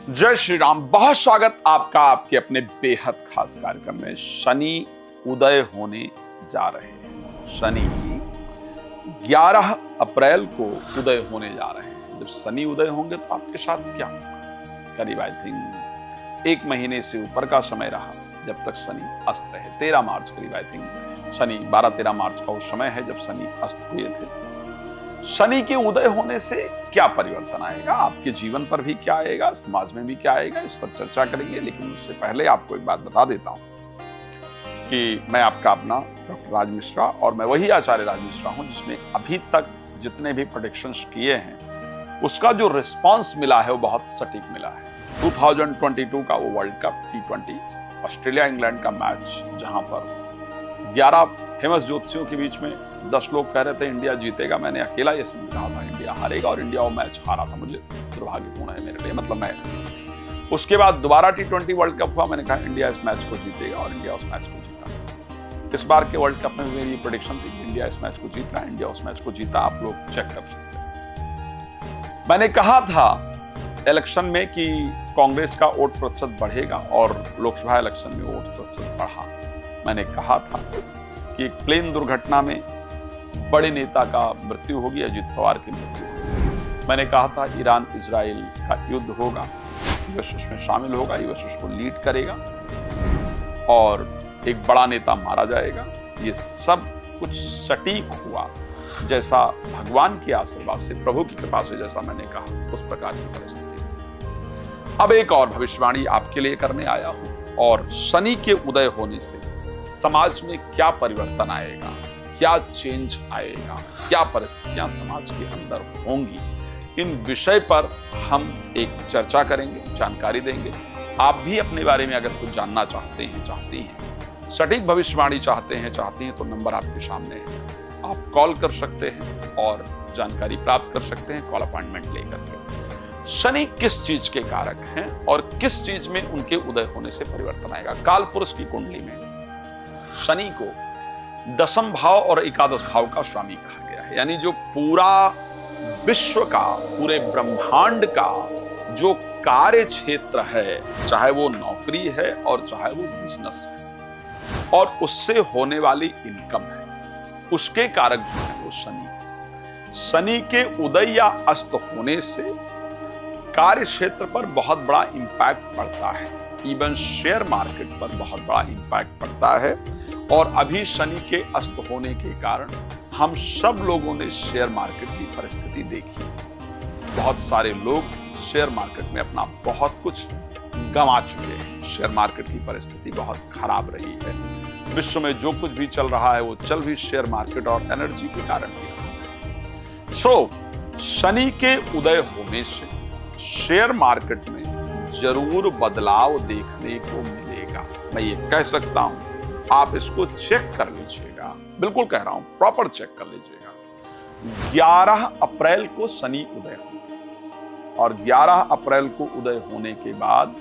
जय श्री राम। बहुत स्वागत आपका आपके अपने बेहद खास कार्यक्रम में। शनि उदय होने जा रहे हैं। शनि 11 अप्रैल को उदय होने जा रहे हैं। जब शनि उदय होंगे तो आपके साथ क्या होगा? करीब आई थिंक 1 महीने से ऊपर का समय रहा जब तक शनि अस्त रहे। 13 मार्च करीब आई थिंक शनि 12-13 मार्च का वो समय है जब शनि अस्त हुए थे। शनि के उदय होने से क्या परिवर्तन आएगा, आपके जीवन पर भी क्या आएगा, समाज में भी क्या आएगा, इस पर चर्चा करेंगे। लेकिन उससे पहले आपको एक बात बता देता हूं कि मैं आपका अपना डॉक्टर राज मिश्रा और मैं वही आचार्य राज मिश्रा हूं जिसने अभी तक जितने भी प्रेडिक्शंस किए हैं उसका जो रिस्पांस मिला है वो बहुत सटीक मिला है। 2022 का वो world cup T20 Australia England का मैच, जहां पर 11 फेमस ज्योतिषियों के बीच में 10 लोग कह रहे थे इंडिया जीतेगा, मैंने अकेला ये समझ रहा था इंडिया हारेगा और इंडिया वो मैच हारा था। मुझे दुर्भाग्यपूर्ण है मेरे लिए, मतलब मैं उसके बाद दोबारा T20 वर्ल्ड कप हुआ, मैंने कहा इंडिया इस मैच को जीतेगा और इंडिया उस मैच को जीता। इस बार के वर्ल्ड कप में मेरी प्रेडिक्शन थी इंडिया इस मैच को जीत रहा है, इंडिया उस मैच को जीता। आप लोग चेक कर सकते हैं। मैंने कहा था इलेक्शन में कि कांग्रेस का वोट प्रतिशत बढ़ेगा और लोकसभा इलेक्शन में वोट प्रतिशत बढ़ा। मैंने कहा था कि एक प्लेन दुर्घटना में बड़े नेता का मृत्यु होगी, अजित पवार की मृत्यु होगी। मैंने कहा था ईरान इजराइल का युद्ध होगा, यूएस उसमें शामिल होगा, यूएस उसको लीड करेगा और एक बड़ा नेता मारा जाएगा। ये सब कुछ सटीक हुआ, जैसा भगवान के आशीर्वाद से, प्रभु की कृपा से जैसा मैंने कहा उस प्रकार की परिस्थिति। अब एक और भविष्यवाणी आपके लिए करने आया हूं, और शनि के उदय होने से समाज में क्या परिवर्तन आएगा, क्या चेंज आएगा, क्या परिस्थितियां समाज के अंदर होंगी, इन विषय पर हम एक चर्चा करेंगे, जानकारी देंगे। आप भी अपने बारे में अगर कुछ जानना चाहते हैं, चाहती हैं, सटीक भविष्यवाणी चाहते हैं तो नंबर आपके सामने है, आप कॉल कर सकते हैं और जानकारी प्राप्त कर सकते हैं कॉल अपॉइंटमेंट लेकर के। शनि किस चीज के कारक हैं और किस चीज में उनके उदय होने से परिवर्तन आएगा? काल पुरुष की कुंडली में शनि को 10th भाव और 11th भाव का स्वामी कहा गया है। यानी जो पूरा विश्व का, पूरे ब्रह्मांड का जो कार्य क्षेत्र है, चाहे वो नौकरी है और चाहे वो बिजनेस है और उससे होने वाली इनकम है, उसके कारक जो है वो शनि। शनि के उदय या अस्त होने से कार्य क्षेत्र पर बहुत बड़ा इंपैक्ट पड़ता है, इवन शेयर मार्केट पर बहुत बड़ा इंपैक्ट पड़ता है। और अभी शनि के अस्त होने के कारण हम सब लोगों ने शेयर मार्केट की परिस्थिति देखी। बहुत सारे लोग शेयर मार्केट में अपना बहुत कुछ गंवा चुके हैं। शेयर मार्केट की परिस्थिति बहुत खराब रही है। विश्व में जो कुछ भी चल रहा है वो चल भी शेयर मार्केट और एनर्जी के कारण ही रहा है। शनि के उदय होने से शेयर मार्केट में जरूर बदलाव देखने को मिलेगा। मैं ये कह सकता हूं, आप इसको चेक कर लीजिएगा, बिल्कुल कह रहा हूं, प्रॉपर चेक कर लीजिएगा। 11 अप्रैल को शनि उदय होगा और 11 अप्रैल को उदय होने के बाद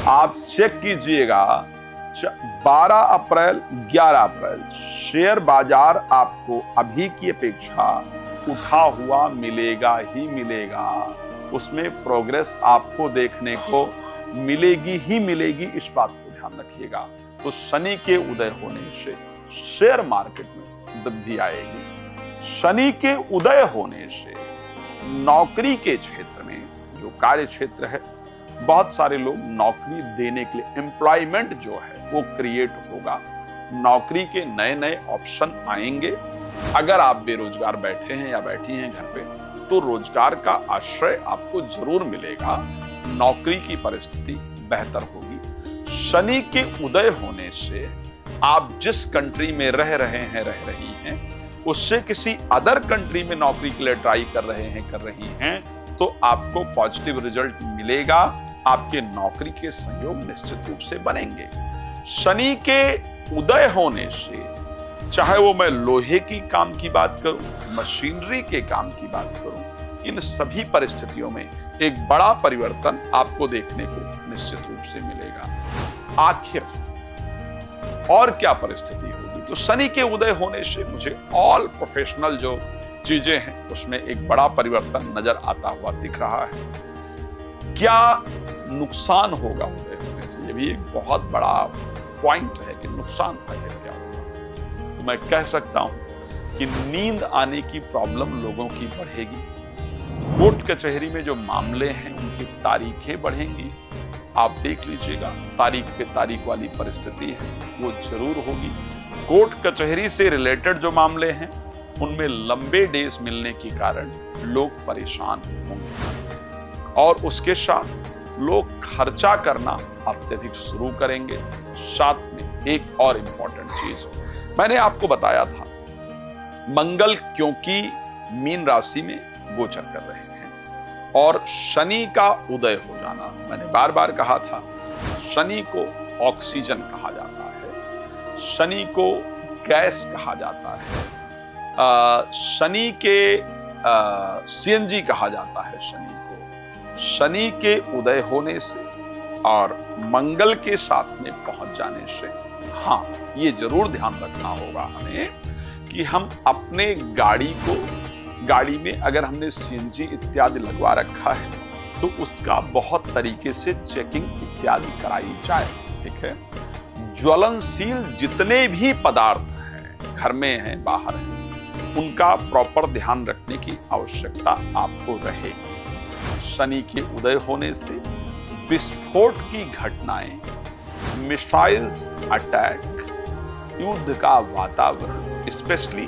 आप चेक कीजिएगा 12 अप्रैल 11 अप्रैल शेयर बाजार आपको अभी की अपेक्षा उठा हुआ मिलेगा ही मिलेगा। उसमें प्रोग्रेस आपको देखने को मिलेगी ही मिलेगी, इस बात को ध्यान रखिएगा। तो शनि के उदय होने से शेयर मार्केट में वृद्धि आएगी। शनि के उदय होने से नौकरी के क्षेत्र में, जो कार्य क्षेत्र है, बहुत सारे लोग नौकरी देने के लिए, एम्प्लॉयमेंट जो है वो क्रिएट होगा। नौकरी के नए नए ऑप्शन आएंगे। अगर आप बेरोजगार बैठे हैं या बैठी हैं घर पे, तो रोजगार का आश्रय आपको जरूर मिलेगा। नौकरी की परिस्थिति बेहतर होगी। शनि के उदय होने से आप जिस कंट्री में रह रहे हैं, रह रही हैं, उससे किसी अदर कंट्री में नौकरी के लिए ट्राई कर रही हैं, तो आपको पॉजिटिव रिजल्ट मिलेगा। आपके नौकरी के संयोग निश्चित रूप से बनेंगे। शनि के उदय होने से, चाहे वो मैं लोहे की काम की बात करूं, मशीनरी के काम की बात करूं, इन सभी परिस्थितियों में एक बड़ा परिवर्तन आपको देखने को निश्चित रूप से मिलेगा। आखिर और क्या परिस्थिति होगी? तो शनि के उदय होने से मुझे ऑल प्रोफेशनल जो चीजें हैं उसमें एक बड़ा परिवर्तन नजर आता हुआ दिख रहा है। क्या नुकसान होगा उदय होने से, ये भी एक बहुत बड़ा पॉइंट है कि नुकसान आखिर क्या होगा। तो मैं कह सकता हूं कि नींद आने की प्रॉब्लम लोगों की बढ़ेगी, कोर्ट कचहरी में जो मामले हैं उनकी तारीखें बढ़ेंगी। आप देख लीजिएगा, तारीख पे तारीख वाली परिस्थिति है वो जरूर होगी। कोर्ट कचहरी से रिलेटेड जो मामले हैं उनमें लंबे डेज मिलने के कारण लोग परेशान होंगे और उसके साथ लोग खर्चा करना अत्यधिक शुरू करेंगे। साथ में एक और इंपॉर्टेंट चीज मैंने आपको बताया था, मंगल क्योंकि मीन राशि में गोचर कर रहे हैं और शनि का उदय हो जाना, मैंने बार बार कहा था शनि को ऑक्सीजन कहा जाता है, शनि को गैस कहा जाता है, शनि के सीएनजी कहा जाता है शनि को। शनि के उदय होने से और मंगल के साथ में पहुंच जाने से, हाँ ये जरूर ध्यान रखना होगा हमें कि हम अपने गाड़ी में अगर हमने सीएनजी इत्यादि लगवा रखा है तो उसका बहुत तरीके से चेकिंग इत्यादि कराई जाए। ठीक है, ज्वलनशील जितने भी पदार्थ हैं, घर में हैं बाहर हैं, उनका प्रॉपर ध्यान रखने की आवश्यकता आपको रहेगी। शनि के उदय होने से विस्फोट की घटनाएं, मिसाइल्स अटैक, युद्ध का वातावरण, स्पेशली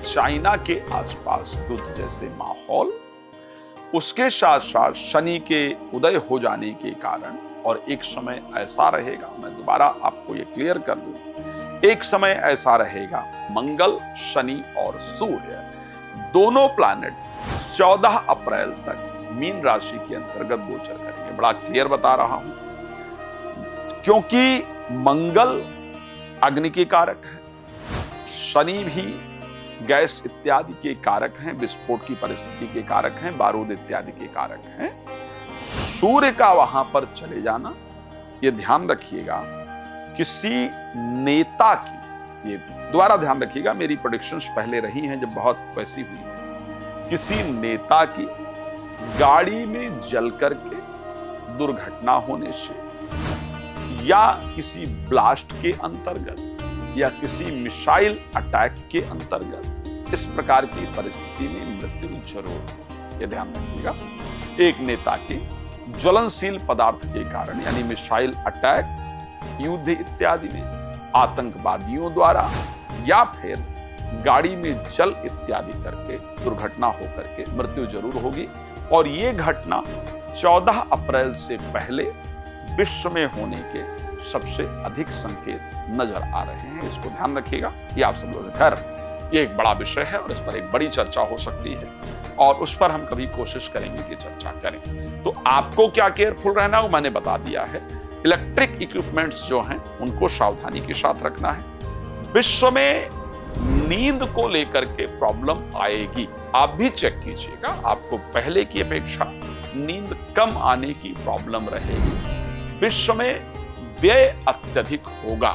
चाइना के आसपास युद्ध जैसे माहौल, उसके साथ साथ शनि के उदय हो जाने के कारण, और एक समय ऐसा रहेगा, मैं दोबारा आपको ये क्लियर कर दूं, एक समय ऐसा रहेगा मंगल, शनि और सूर्य दोनों प्लैनेट 14 अप्रैल तक मीन राशि के अंतर्गत गोचर करेंगे। बड़ा क्लियर बता रहा हूं क्योंकि मंगल अग्नि के कारक है, शनि भी गैस इत्यादि के कारक हैं, विस्फोट की परिस्थिति के कारक हैं, बारूद इत्यादि के कारक हैं। सूर्य का वहां पर चले जाना, ये ध्यान रखिएगा, किसी नेता की, ये दोबारा ध्यान रखिएगा, मेरी प्रेडिक्शंस पहले रही हैं जब बहुत वैसी हुई है, किसी नेता की गाड़ी में जल करके दुर्घटना होने से या किसी ब्लास्ट के अंतर्गत या किसी मिसाइल अटैक के अंतर्गत इस प्रकार की परिस्थिति में मृत्यु जरूर, ये ध्यान रखिएगा। एक नेता की ज्वलनशील पदार्थ के कारण यानी मिसाइल अटैक, युद्ध इत्यादि में आतंकवादियों द्वारा या फिर गाड़ी में जल इत्यादि करके दुर्घटना होकर के मृत्यु जरूर होगी। और ये घटना 14 अप्रैल से पहले विश्व में होने के सबसे अधिक संकेत नजर आ रहे हैं, इसको ध्यान रखिएगा। ये आप सब लोग खैर ये एक बड़ा विषय है और इस पर एक बड़ी चर्चा हो सकती है और उस पर हम कभी कोशिश करेंगे कि चर्चा करें। तो आपको क्या केयरफुल रहना वो मैंने बता दिया है। इलेक्ट्रिक इक्विपमेंट्स जो हैं उनको सावधानी के साथ रखना है। विश्व में नींद को लेकर के प्रॉब्लम आएगी, आप भी चेक कीजिएगा, आपको पहले की अपेक्षा नींद कम आने की प्रॉब्लम रहेगी। विश्व में व्यय अत्यधिक होगा,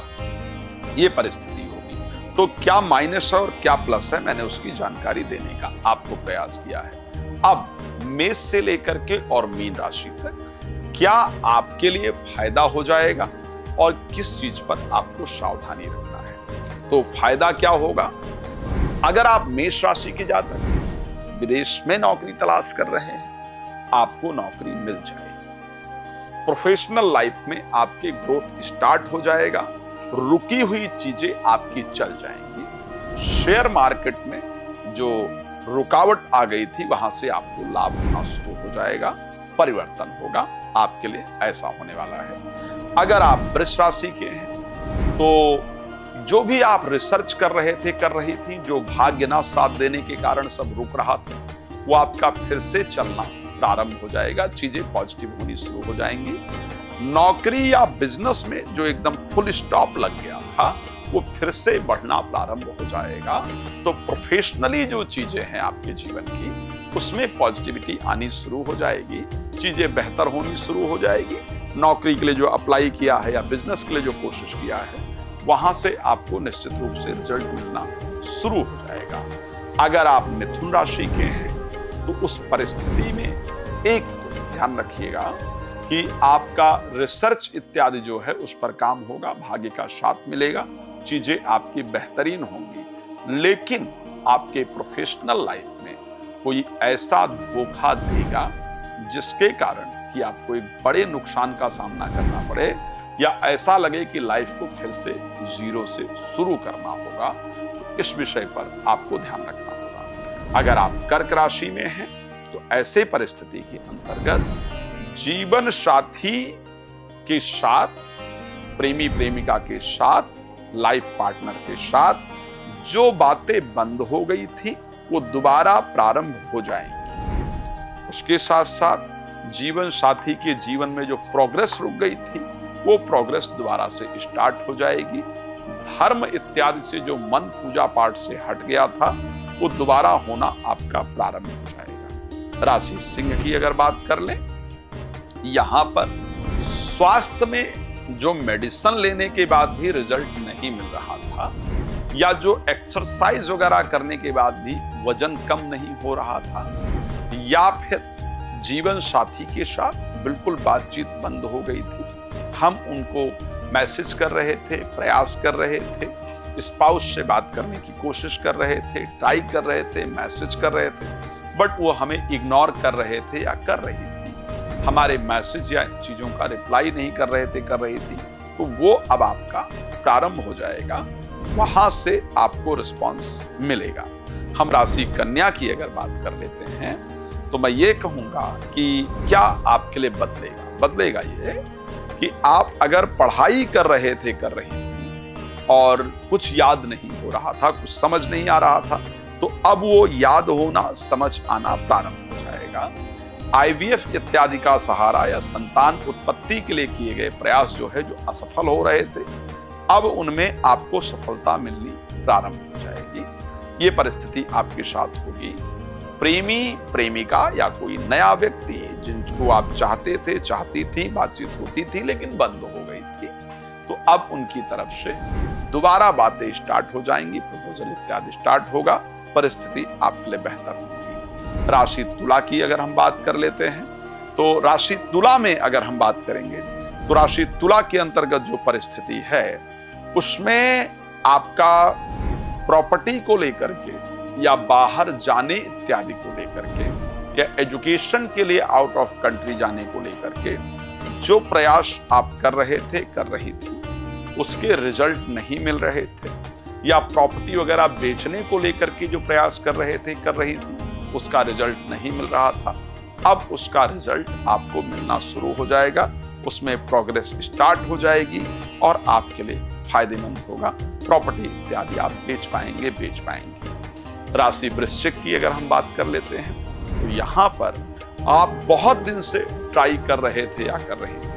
ये परिस्थिति होगी। तो क्या माइनस है और क्या प्लस है, मैंने उसकी जानकारी देने का आपको प्रयास किया है। अब मेष से लेकर के और मीन राशि तक क्या आपके लिए फायदा हो जाएगा और किस चीज पर आपको सावधानी रखना है। तो फायदा क्या होगा, अगर आप मेष राशि के जातक विदेश में नौकरी तलाश कर रहे हैं, आपको नौकरी मिल जाएगी। प्रोफेशनल लाइफ में आपके ग्रोथ स्टार्ट हो जाएगा, रुकी हुई चीजें आपकी चल जाएंगी। शेयर मार्केट में जो रुकावट आ गई थी वहां से आपको लाभ होना शुरू हो जाएगा, परिवर्तन होगा, आपके लिए ऐसा होने वाला है। अगर आप वृष राशि के हैं तो जो भी आप रिसर्च कर रहे थे, कर रही थी, जो भाग्य ना साथ देने के कारण सब रुक रहा था, वो आपका फिर से चलना प्रारंभ हो जाएगा, चीजें पॉजिटिव होनी शुरू हो जाएंगी। नौकरी या बिजनेस में जो एकदम फुल स्टॉप लग गया था वो फिर से बढ़ना प्रारंभ हो जाएगा। तो प्रोफेशनली जो चीजें हैं आपके जीवन की उसमें पॉजिटिविटी आनी शुरू हो जाएगी, चीजें बेहतर होनी शुरू हो जाएगी। नौकरी के लिए जो अप्लाई किया है या बिजनेस के लिए जो कोशिश किया है वहां से आपको निश्चित रूप से रिजल्ट मिलना शुरू हो जाएगा। अगर आप मिथुन राशि के हैं तो उस परिस्थिति में एक तो ध्यान रखिएगा कि आपका रिसर्च इत्यादि जो है उस पर काम होगा, भाग्य का साथ मिलेगा, चीजें आपकी बेहतरीन होंगी। लेकिन आपके प्रोफेशनल लाइफ में कोई ऐसा धोखा देगा जिसके कारण कि आपको एक बड़े नुकसान का सामना करना पड़े, या ऐसा लगे कि लाइफ को फिर से जीरो से शुरू करना होगा। तो इस विषय पर आपको ध्यान रखना होगा। अगर आप कर्क राशि में हैं तो ऐसे परिस्थिति के अंतर्गत जीवन साथी के साथ, प्रेमी प्रेमिका के साथ, लाइफ पार्टनर के साथ जो बातें बंद हो गई थी वो दोबारा प्रारंभ हो जाएंगी। उसके साथ साथ जीवन साथी के जीवन में जो प्रोग्रेस रुक गई थी वो प्रोग्रेस दोबारा से स्टार्ट हो जाएगी। धर्म इत्यादि से जो मन पूजा पाठ से हट गया था वो दोबारा होना आपका प्रारंभ हो जाएगा। राशि सिंह की अगर बात कर लें, यहां पर स्वास्थ्य में जो मेडिसिन लेने के बाद भी रिजल्ट नहीं मिल रहा था, या जो एक्सरसाइज वगैरह करने के बाद भी वजन कम नहीं हो रहा था, या फिर जीवन साथी के साथ बिल्कुल बातचीत बंद हो गई थी, हम उनको मैसेज कर रहे थे, प्रयास कर रहे थे, स्पाउस से बात करने की कोशिश कर रहे थे, ट्राई कर रहे थे, मैसेज कर रहे थे, बट वो हमें इग्नोर कर रहे थे या कर रही थी, हमारे मैसेज या चीजों का रिप्लाई नहीं कर रही थी, तो वो अब आपका प्रारंभ हो जाएगा, वहां से आपको रिस्पॉन्स मिलेगा। हम राशि कन्या की अगर बात कर लेते हैं तो मैं ये कहूंगा कि क्या आपके लिए बदलेगा ये कि आप अगर पढ़ाई कर रही थी और कुछ याद नहीं हो रहा था, कुछ समझ नहीं आ रहा था, तो अब वो याद होना, समझ आना प्रारंभ हो जाएगा। IVF इत्यादि का सहारा या संतान उत्पत्ति के लिए किए गए प्रयास जो है, जो असफल हो रहे थे, अब उनमें आपको सफलता मिलनी प्रारंभ हो जाएगी। ये परिस्थिति आपके साथ होगी। प्रेमी प्रेमिका या कोई नया व्यक्ति जिनको आप चाहते थे, चाहती थी, बातचीत होती थी लेकिन बंद हो गई थी, तो अब उनकी तरफ से दोबारा बातें स्टार्ट हो जाएंगी, प्रपोजल इत्यादि स्टार्ट होगा, परिस्थिति आपके लिए बेहतर होगी। राशि तुला की अगर हम बात कर लेते हैं तो राशि तुला में अगर हम बात करेंगे तो राशि तुला के अंतर्गत जो परिस्थिति है उसमें आपका प्रॉपर्टी को लेकर के या बाहर जाने इत्यादि को लेकर के या एजुकेशन के लिए आउट ऑफ कंट्री जाने को लेकर के जो प्रयास आप कर रहे थे, कर रही थी, उसके रिजल्ट नहीं मिल रहे थे, या प्रॉपर्टी वगैरह बेचने को लेकर के जो प्रयास कर रहे थे, कर रही थी, उसका रिजल्ट नहीं मिल रहा था, अब उसका रिजल्ट आपको मिलना शुरू हो जाएगा, उसमें प्रोग्रेस स्टार्ट हो जाएगी और आपके लिए फायदेमंद होगा। प्रॉपर्टी इत्यादि आप बेच पाएंगे। राशि वृश्चिक की अगर हम बात कर लेते हैं तो यहाँ पर आप बहुत दिन से ट्राई कर रहे थे या कर रहे थे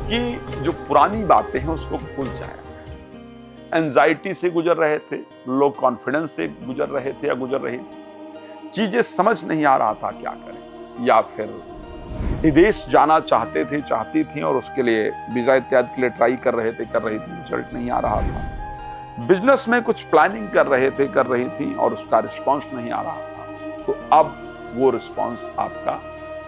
कि जो पुरानी बातें हैं उसको भूल जाया जाए। एंजाइटी से गुजर रहे थे, लो कॉन्फिडेंस से गुजर रहे थे या गुजर रही थी, चीजें समझ नहीं आ रहा था क्या करें, या फिर विदेश जाना चाहते थे, चाहती थी और उसके लिए वीजा इत्यादि के लिए ट्राई कर रहे थे, कर रही थी, रिजल्ट नहीं आ रहा था। बिजनेस में कुछ प्लानिंग कर रहे थे, कर रही थी और उसका रिस्पांस नहीं आ रहा था, तो अब वो रिस्पांस आपका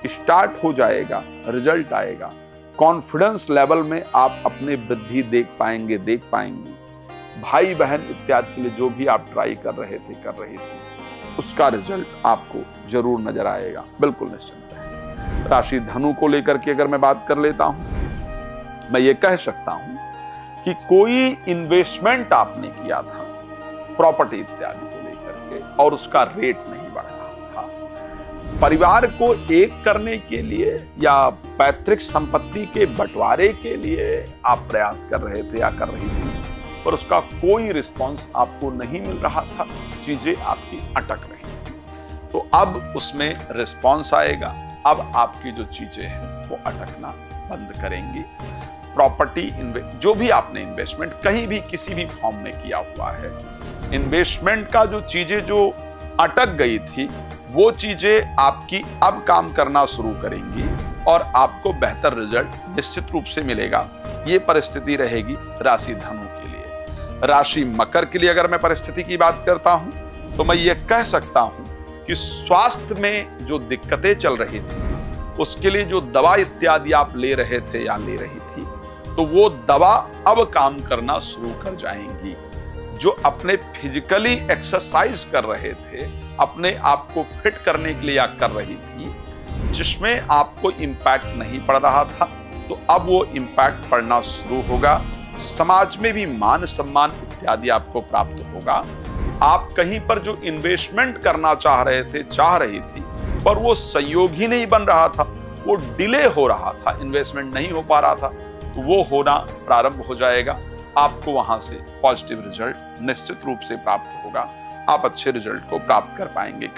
स्टार्ट हो जाएगा, रिजल्ट आएगा। कॉन्फिडेंस लेवल में आप अपने वृद्धि देख पाएंगे। भाई बहन इत्यादि के लिए जो भी आप ट्राई कर रहे थे, कर रही थी, उसका रिजल्ट आपको जरूर नजर आएगा, बिल्कुल निश्चिंत रहें। राशि धनु को लेकर के अगर मैं बात कर लेता हूं, मैं ये कह सकता हूं कि कोई इन्वेस्टमेंट आपने किया था प्रॉपर्टी इत्यादि को लेकर के और उसका रेट नहीं बढ़ रहा था, परिवार को एक करने के लिए या पैतृक संपत्ति के बंटवारे के लिए आप प्रयास कर रहे थे या कर रही थी, पर उसका कोई रिस्पांस आपको नहीं मिल रहा था, चीजें आपकी अटक रही थी, तो अब उसमें रिस्पांस आएगा। अब आपकी जो चीजें हैं वो अटकना बंद करेंगी। प्रॉपर्टी जो भी आपने इन्वेस्टमेंट कहीं भी किसी भी फॉर्म में किया हुआ है, इन्वेस्टमेंट का जो चीजें जो अटक गई थी वो चीजें आपकी अब काम करना शुरू करेंगी और आपको बेहतर रिजल्ट निश्चित रूप से मिलेगा। ये परिस्थिति रहेगी राशि धनु के लिए। राशि मकर के लिए अगर मैं परिस्थिति की बात करता हूं तो मैं ये कह सकता हूं कि स्वास्थ्य में जो दिक्कतें चल रही थी उसके लिए जो दवा इत्यादि आप ले रहे थे या ले रही थी, तो वो दवा अब काम करना शुरू कर जाएंगी। जो अपने फिजिकली एक्सरसाइज कर रहे थे, अपने आप को फिट करने के लिए या कर रही थी, जिसमें आपको इम्पैक्ट नहीं पड़ रहा था, तो अब वो इम्पैक्ट पड़ना शुरू होगा। समाज में भी मान सम्मान इत्यादि आपको प्राप्त होगा। आप कहीं पर जो इन्वेस्टमेंट करना चाह रही थी, पर वो सहयोग ही नहीं बन रहा था, वो डिले हो रहा था, इन्वेस्टमेंट नहीं हो पा रहा था, तो वो होना प्रारंभ हो जाएगा। आपको वहां से पॉजिटिव रिजल्ट निश्चित रूप से प्राप्त होगा। आप अच्छे रिजल्ट को प्राप्त कर पाएंगे।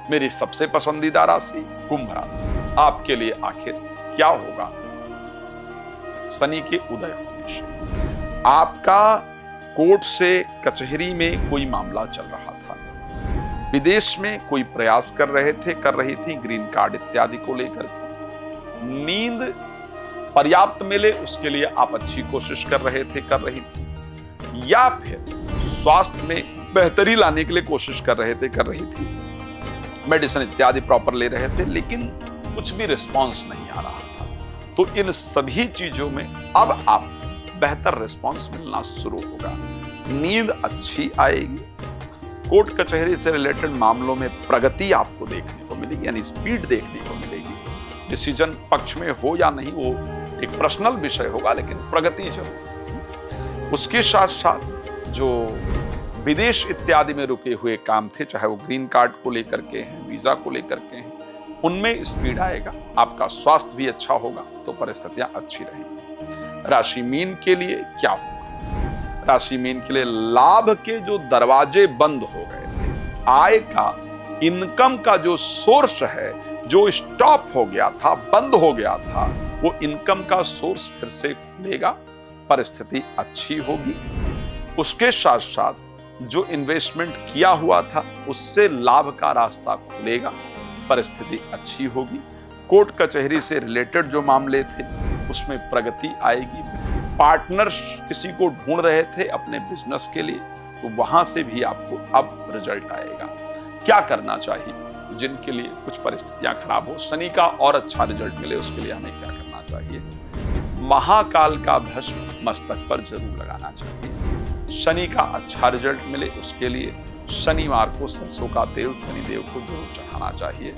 मेरी सबसे पसंदीदा राशि कुंभ राशि। आपके लिए आखिर क्या होगा शनि के उदय होने से? आपका कोर्ट से कचहरी में कोई मामला चल रहा था, विदेश में कोई प्रयास कर रही थी ग्रीन कार्ड इत्यादि को लेकर, नींद पर्याप्त मिले उसके लिए आप अच्छी कोशिश कर रही थी, या फिर स्वास्थ्य में बेहतरी लाने के लिए कोशिश कर रही थी, मेडिसिन इत्यादि प्रॉपर ले रहे थे, लेकिन कुछ भी रिस्पांस नहीं आ रहा था। तो इन सभी चीजों में अब आप बेहतर रिस्पांस मिलना शुरू होगा। नींद अच्छी आएगी। कोर्ट कचहरी से रिलेटेड मामलों में प्रगति आपको देखने को मिलेगी, यानी स्पीड देखने को मिलेगी। डिसीजन पक्ष में हो या नहीं, वो एक पर्सनल विषय होगा, लेकिन प्रगति जरूर। उसके साथ साथ जो विदेश इत्यादि में रुके हुए काम थे, चाहे वो ग्रीन कार्ड को लेकर के हैं, वीजा को लेकर के हैं, उनमें स्पीड आएगा। आपका स्वास्थ्य भी अच्छा होगा, तो परिस्थितियां अच्छी रहेंगी। राशि मीन के लिए क्या होगा? राशि मीन के लिए लाभ के जो दरवाजे बंद हो गए थे, आय का, इनकम का जो सोर्स है, जो स्टॉप हो गया था, बंद हो गया था, वो इनकम का सोर्स फिर से खुलेगा। परिस्थिति अच्छी होगी। उसके साथ साथ जो इन्वेस्टमेंट किया हुआ था, उससे लाभ का रास्ता खुलेगा। परिस्थिति अच्छी होगी। कोर्ट कचहरी से रिलेटेड जो मामले थे, उसमें प्रगति आएगी। पार्टनर्स किसी को ढूंढ रहे थे अपने बिजनेस के लिए, तो वहां से भी आपको अब रिजल्ट आएगा। क्या करना चाहिए जिनके लिए कुछ परिस्थितियां खराब हो, शनि का और अच्छा रिजल्ट मिले, उसके लिए हमें क्या करना चाहिए? महाकाल का भस्म मस्तक पर जरूर लगाना चाहिए। शनि का अच्छा रिजल्ट मिले, उसके लिए शनिवार को सरसों का तेल शनिदेव को जरूर चढ़ाना चाहिए।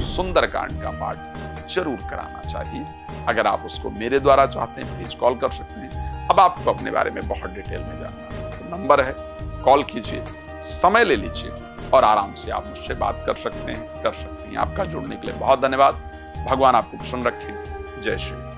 सुंदरकांड का पाठ जरूर कराना चाहिए। अगर आप उसको मेरे द्वारा चाहते हैं, प्लीज कॉल कर सकते हैं। अब आपको अपने बारे में बहुत डिटेल में जानना है, तो नंबर है, कॉल कीजिए, समय ले लीजिए और आराम से आप मुझसे बात कर सकते हैं। आपका जुड़ने के लिए बहुत धन्यवाद। भगवान आपको प्रसन्न रखे। जय श्री।